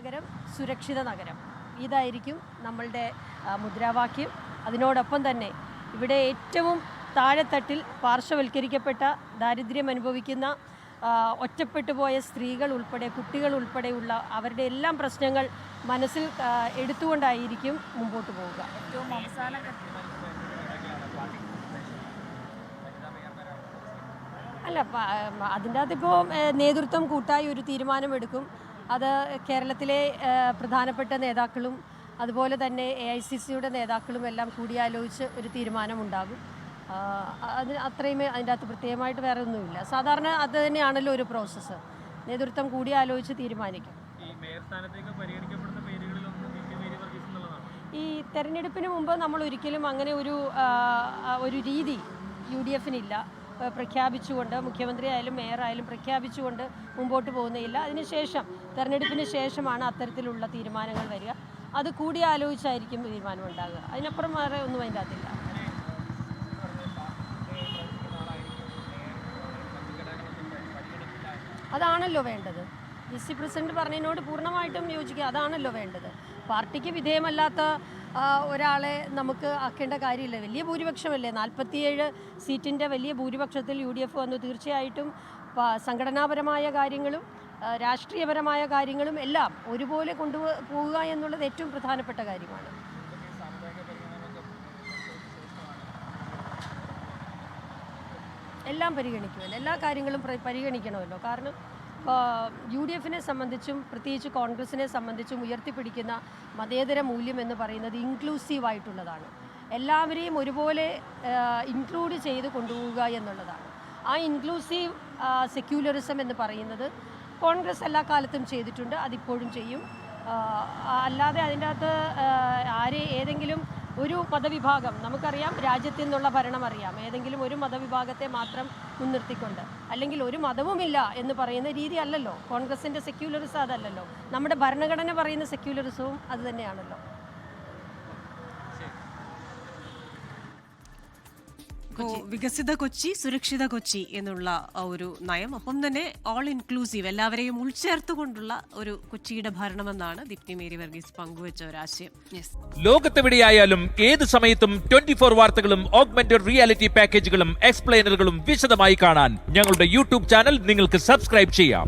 നഗരം സുരക്ഷിത നഗരം, ഇതായിരിക്കും നമ്മളുടെ മുദ്രാവാക്യം. അതിനോടൊപ്പം തന്നെ ഇവിടെ ഏറ്റവും താഴെത്തട്ടിൽ പാർശ്വവൽക്കരിക്കപ്പെട്ട ദാരിദ്ര്യം അനുഭവിക്കുന്ന ഒറ്റപ്പെട്ടു പോയ സ്ത്രീകൾ ഉൾപ്പെടെ കുട്ടികൾ ഉൾപ്പെടെയുള്ള അവരുടെ എല്ലാം പ്രശ്നങ്ങൾ മനസ്സിൽ എടുത്തുകൊണ്ടായിരിക്കും മുമ്പോട്ട് പോവുക. ഏറ്റവും അവസാന അല്ല, അതിൻ്റെ അകത്തിപ്പോൾ നേതൃത്വം കൂട്ടായി ഒരു തീരുമാനമെടുക്കും. അത് കേരളത്തിലെ പ്രധാനപ്പെട്ട നേതാക്കളും അതുപോലെ തന്നെ AICCയുടെ നേതാക്കളും എല്ലാം കൂടിയാലോചിച്ച് ഒരു തീരുമാനമുണ്ടാകും. അതിന് അത്രയുമേ അതിൻ്റെ അകത്ത് പ്രത്യേകമായിട്ട് വേറെ ഒന്നുമില്ല. സാധാരണ അത് തന്നെയാണല്ലോ ഒരു പ്രോസസ്സ്. നേതൃത്വം കൂടിയാലോചിച്ച് തീരുമാനിക്കും. ഈ തെരഞ്ഞെടുപ്പിന് മുമ്പ് നമ്മൾ ഒരിക്കലും അങ്ങനെ ഒരു രീതി UDFനില്ല. പ്രഖ്യാപിച്ചുകൊണ്ട് മുഖ്യമന്ത്രി ആയാലും മേയർ ആയാലും പ്രഖ്യാപിച്ചുകൊണ്ട് മുമ്പോട്ട് പോകുന്നതില്ല. അതിനുശേഷം തെരഞ്ഞെടുപ്പിന് ശേഷമാണ് അത്തരത്തിലുള്ള തീരുമാനങ്ങൾ വരിക. അത് കൂടിയാലോചിച്ചായിരിക്കും തീരുമാനമുണ്ടാകുക. അതിനപ്പുറം വേറെ ഒന്നും അതിൻ്റെ അകത്തില്ല. അതാണല്ലോ വേണ്ടത്. DC പ്രസിഡന്റ് പറഞ്ഞതിനോട് പൂർണ്ണമായിട്ടും യോജിക്കുക. അതാണല്ലോ വേണ്ടത്. പാർട്ടിക്ക് വിധേയമല്ലാത്ത ഒരാളെ നമുക്ക് ആക്കേണ്ട കാര്യമില്ല. വലിയ ഭൂരിപക്ഷമല്ലേ, 47 സീറ്റിൻ്റെ വലിയ ഭൂരിപക്ഷത്തിൽ UDF വന്നു. തീർച്ചയായിട്ടും സംഘടനാപരമായ കാര്യങ്ങളും രാഷ്ട്രീയപരമായ കാര്യങ്ങളും എല്ലാം ഒരുപോലെ കൊണ്ടുപോവുക എന്നുള്ളത് ഏറ്റവും പ്രധാനപ്പെട്ട കാര്യമാണ്. എല്ലാം പരിഗണിക്കുമല്ലോ, എല്ലാ കാര്യങ്ങളും പരിഗണിക്കണമല്ലോ. കാരണം UDFനെ സംബന്ധിച്ചും പ്രത്യേകിച്ച് കോൺഗ്രസിനെ സംബന്ധിച്ചും ഉയർത്തിപ്പിടിക്കുന്ന മതേതര മൂല്യം എന്ന് പറയുന്നത് ഇൻക്ലൂസീവായിട്ടുള്ളതാണ്. എല്ലാവരെയും ഒരുപോലെ ഇൻക്ലൂഡ് ചെയ്ത് കൊണ്ടുപോവുക എന്നുള്ളതാണ്. ആ ഇൻക്ലൂസീവ് സെക്യുലറിസം എന്ന് പറയുന്നത് കോൺഗ്രസ് എല്ലാ കാലത്തും ചെയ്തിട്ടുണ്ട്, അതിപ്പോഴും ചെയ്യും. അല്ലാതെ അതിൻ്റെ അകത്ത് ഏതെങ്കിലും ഒരു മതവിഭാഗം, നമുക്കറിയാം രാജ്യത്തു നിന്നുള്ള ഭരണം അറിയാം, ഏതെങ്കിലും ഒരു മതവിഭാഗത്തെ മാത്രം മുൻനിർത്തിക്കൊണ്ട് അല്ലെങ്കിൽ ഒരു മതവുമില്ല എന്ന് പറയുന്ന രീതി അല്ലല്ലോ കോൺഗ്രസിൻ്റെ സെക്യുലറിസം. അതല്ലല്ലോ നമ്മുടെ ഭരണഘടന പറയുന്ന സെക്യുലറിസവും അത് തന്നെയാണല്ലോ. വികസിത കൊച്ചി സുരക്ഷിത കൊച്ചി എന്നുള്ള ഒരു നയം, ഒപ്പം തന്നെ ഓൾ ഇൻക്ലൂസീവ്, എല്ലാവരെയും ഉൾച്ചേർത്തുകൊണ്ടുള്ള ഒരു കൊച്ചിയുടെ ഭരണമെന്നാണ് ദീപ്തി മേരി വർഗീസ് പങ്കുവച്ച ഒരാശയം. ലോകത്തെവിടെയായാലും ഏത് സമയത്തും 24 വാർത്തകളും ഓഗ്മെന്റഡ് റിയാലിറ്റി പാക്കേജുകളും എക്സ്പ്ലെയിനറുകളും വിശദമായി കാണാൻ ഞങ്ങളുടെ YouTube ചാനൽ നിങ്ങൾക്ക് സബ്സ്ക്രൈബ് ചെയ്യാം.